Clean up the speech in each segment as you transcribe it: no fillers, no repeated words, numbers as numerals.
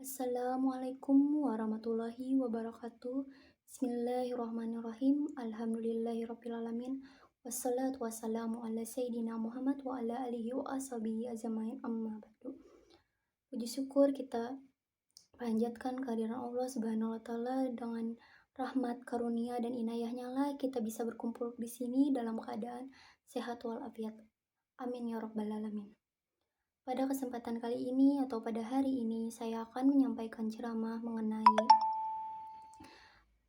Assalamualaikum warahmatullahi wabarakatuh. Bismillahirrahmanirrahim. Alhamdulillahirrabbilalamin. Wassalatu wassalamu ala sayyidina Muhammad wa ala alihi wa ashabihi ajmain amma ba'du. Puji syukur kita panjatkan kehadiran Allah Subhanahu wa taala, dengan rahmat, karunia dan inayahnya lah kita bisa berkumpul di sini dalam keadaan sehat walafiat. Amin ya rabbal alamin. Pada kesempatan kali ini atau pada hari ini saya akan menyampaikan ceramah mengenai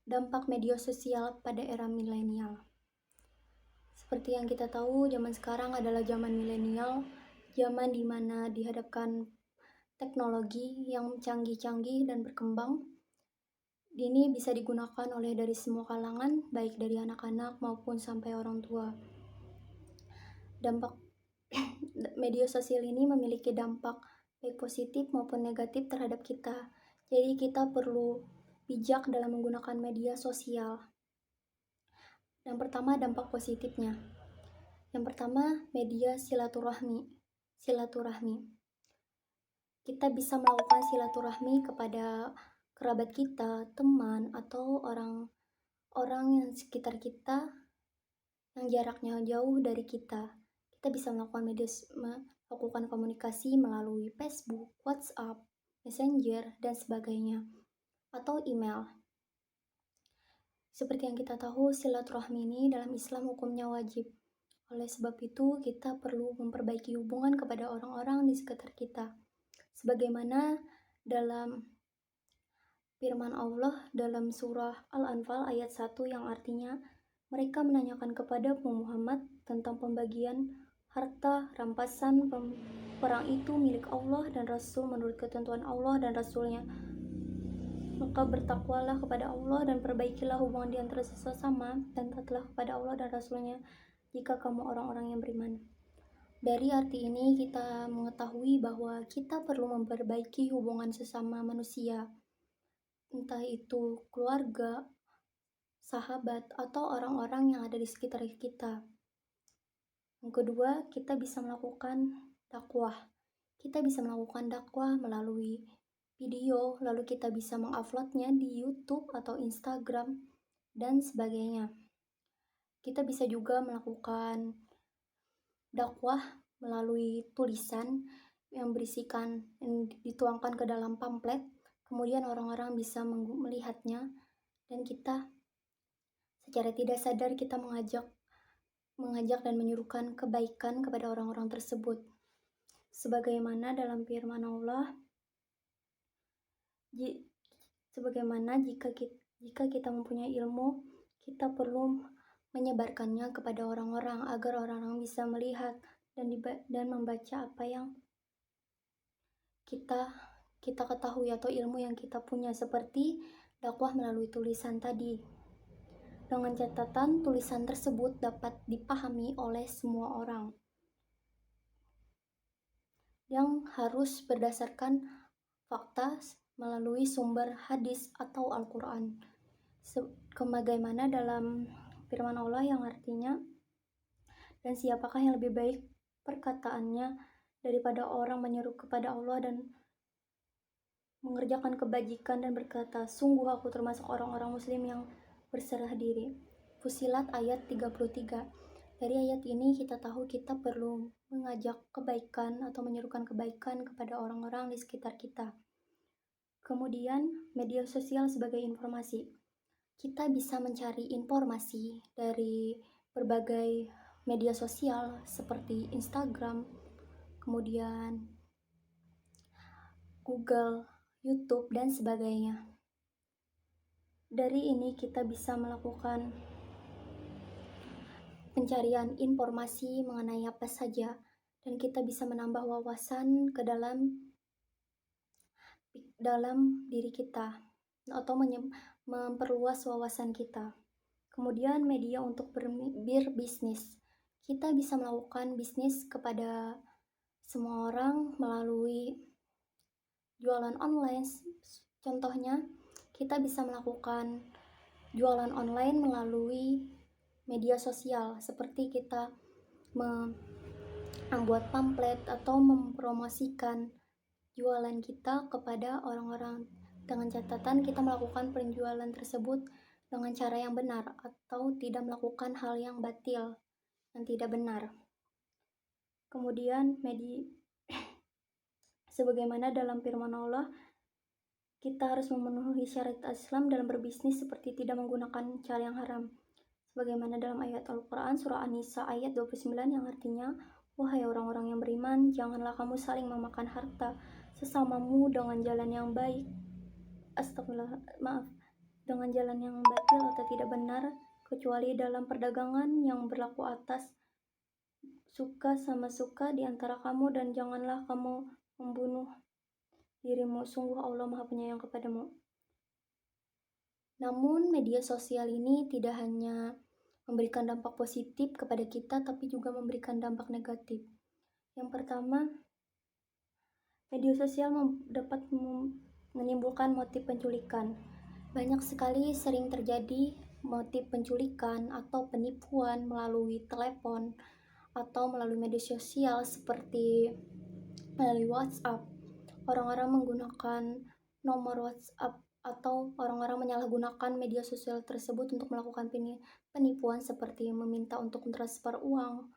dampak media sosial pada era milenial. Seperti yang kita tahu, zaman sekarang adalah zaman milenial, zaman di mana dihadapkan teknologi yang canggih-canggih dan berkembang. Ini bisa digunakan oleh dari semua kalangan, baik dari anak-anak maupun sampai orang tua. Dampak media sosial ini memiliki dampak baik positif maupun negatif terhadap kita. Jadi kita perlu bijak dalam menggunakan media sosial. Yang pertama, dampak positifnya. Yang pertama, media silaturahmi. Kita bisa melakukan silaturahmi kepada kerabat kita, teman, atau orang yang sekitar kita yang jaraknya jauh dari kita. Kita bisa melakukan komunikasi melalui Facebook, WhatsApp, Messenger, dan sebagainya, atau email. Seperti yang kita tahu, silaturahmi ini dalam Islam hukumnya wajib. Oleh sebab itu, kita perlu memperbaiki hubungan kepada orang-orang di sekitar kita. Sebagaimana dalam firman Allah dalam surah Al-Anfal ayat 1 yang artinya, mereka menanyakan kepada Muhammad tentang pembagian harta rampasan perang itu milik Allah dan Rasul menurut ketentuan Allah dan Rasulnya. Maka bertakwalah kepada Allah dan perbaikilah hubungan di antara sesama, dan taatlah kepada Allah dan Rasulnya jika kamu orang-orang yang beriman. Dari arti ini kita mengetahui bahwa kita perlu memperbaiki hubungan sesama manusia, entah itu keluarga, sahabat, atau orang-orang yang ada di sekitar kita. Yang kedua, kita bisa melakukan dakwah. Kita bisa melakukan dakwah melalui video, lalu kita bisa menguploadnya di YouTube atau Instagram, dan sebagainya. Kita bisa juga melakukan dakwah melalui tulisan yang dituangkan ke dalam pamflet, kemudian orang-orang bisa melihatnya, dan kita secara tidak sadar kita mengajak dan menyuruhkan kebaikan kepada orang-orang tersebut. Sebagaimana dalam firman Allah, jika kita mempunyai ilmu, kita perlu menyebarkannya kepada orang-orang agar orang-orang bisa melihat dan membaca apa yang kita ketahui atau ilmu yang kita punya, seperti dakwah melalui tulisan tadi. Dengan catatan tulisan tersebut dapat dipahami oleh semua orang, yang harus berdasarkan fakta melalui sumber hadis atau Al-Quran. Sebagaimana dalam firman Allah yang artinya, dan siapakah yang lebih baik perkataannya daripada orang menyeru kepada Allah dan mengerjakan kebajikan dan berkata, sungguh aku termasuk orang-orang muslim yang berserah diri. Fussilat ayat 33. Dari ayat ini kita tahu kita perlu mengajak kebaikan atau menyerukan kebaikan kepada orang-orang di sekitar kita. Kemudian media sosial sebagai informasi. Kita bisa mencari informasi dari berbagai media sosial seperti Instagram, kemudian Google, YouTube, dan sebagainya. Dari ini kita bisa melakukan pencarian informasi mengenai apa saja, dan kita bisa menambah wawasan ke dalam diri kita atau memperluas wawasan kita. Kemudian media untuk berbisnis. Kita bisa melakukan bisnis kepada semua orang melalui jualan online. Contohnya, kita bisa melakukan jualan online melalui media sosial, seperti kita membuat pamflet atau mempromosikan jualan kita kepada orang-orang, dengan catatan kita melakukan penjualan tersebut dengan cara yang benar atau tidak melakukan hal yang batil, yang tidak benar. Kemudian sebagaimana dalam firman Allah, kita harus memenuhi syariat Islam dalam berbisnis seperti tidak menggunakan cara yang haram. Sebagaimana dalam ayat Al-Quran surah An-Nisa ayat 29 yang artinya, wahai orang-orang yang beriman, janganlah kamu saling memakan harta sesamamu dengan jalan yang baik. Astagfirullah, maaf, dengan jalan yang batil atau tidak benar, kecuali dalam perdagangan yang berlaku atas suka sama suka di antara kamu, dan janganlah kamu membunuh dirimu, sungguh Allah Maha Penyayang kepadamu. Namun media sosial ini tidak hanya memberikan dampak positif kepada kita, tapi juga memberikan dampak negatif. Yang pertama, media sosial dapat menimbulkan motif penculikan. Banyak sekali sering terjadi motif penculikan atau penipuan melalui telepon atau melalui media sosial seperti melalui WhatsApp. Orang-orang menggunakan nomor WhatsApp atau orang-orang menyalahgunakan media sosial tersebut untuk melakukan penipuan seperti meminta untuk transfer uang.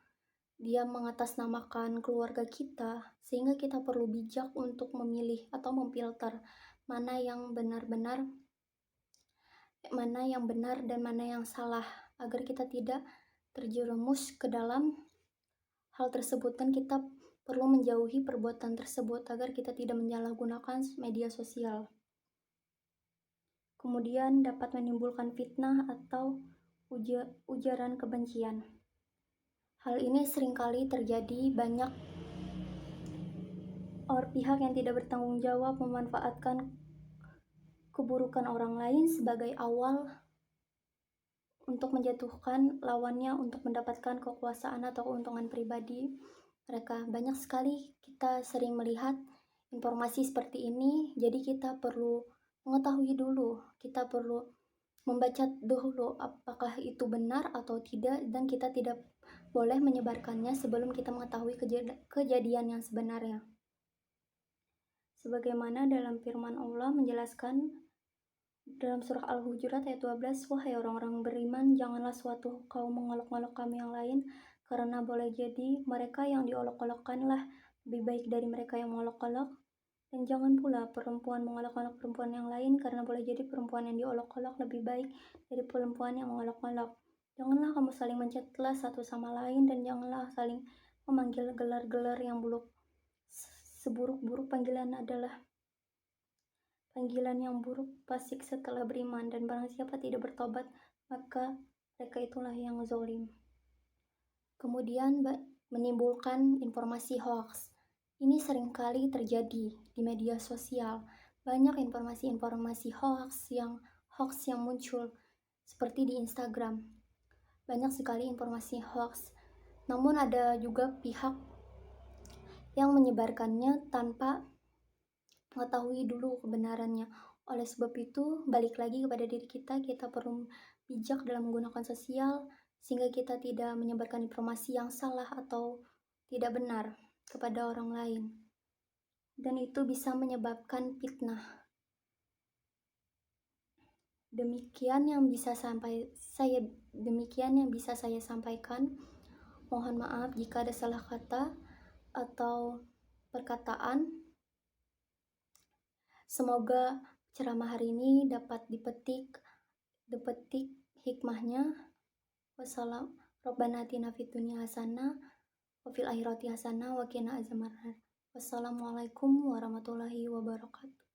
Dia mengatasnamakan keluarga kita, sehingga kita perlu bijak untuk memilih atau memfilter mana yang benar dan mana yang salah, agar kita tidak terjerumus ke dalam hal tersebut, dan kita perlu menjauhi perbuatan tersebut agar kita tidak menyalahgunakan media sosial. Kemudian dapat menimbulkan fitnah atau ujaran kebencian. Hal ini seringkali terjadi. Banyak pihak yang tidak bertanggung jawab memanfaatkan keburukan orang lain sebagai awal untuk menjatuhkan lawannya untuk mendapatkan kekuasaan atau keuntungan pribadi mereka. Banyak sekali kita sering melihat informasi seperti ini, jadi kita perlu mengetahui dulu, kita perlu membaca dulu apakah itu benar atau tidak, dan kita tidak boleh menyebarkannya sebelum kita mengetahui kejadian yang sebenarnya. Sebagaimana dalam firman Allah menjelaskan dalam surah Al-Hujurat ayat 12, wahai orang-orang beriman, janganlah suatu kaum mengolok-olok kaum yang lain, karena boleh jadi mereka yang diolok-olokkanlah lebih baik dari mereka yang mengolok-olok. Dan jangan pula perempuan mengolok-olok perempuan yang lain, karena boleh jadi perempuan yang diolok-olok lebih baik dari perempuan yang mengolok-olok. Janganlah kamu saling mencela satu sama lain, dan janganlah saling memanggil gelar-gelar yang buruk. Seburuk-buruk panggilan adalah panggilan yang buruk fasik setelah beriman, dan barang siapa tidak bertobat, maka mereka itulah yang zalim. Kemudian menimbulkan informasi hoax. Ini seringkali terjadi di media sosial. Banyak informasi-informasi hoax yang muncul seperti di Instagram. Banyak sekali informasi hoax. Namun ada juga pihak yang menyebarkannya tanpa mengetahui dulu kebenarannya. Oleh sebab itu, balik lagi kepada diri kita, kita perlu bijak dalam menggunakan sosial sehingga kita tidak menyebarkan informasi yang salah atau tidak benar kepada orang lain. Dan itu bisa menyebabkan fitnah. Demikian yang bisa saya sampaikan. Mohon maaf jika ada salah kata atau perkataan. Semoga ceramah hari ini dapat dipetik hikmahnya. Wassalam. Rabbana atina fid dunya hasanah wa fil akhirati hasanah wa qina azabannar. Wassalamualaikum warahmatullahi wabarakatuh.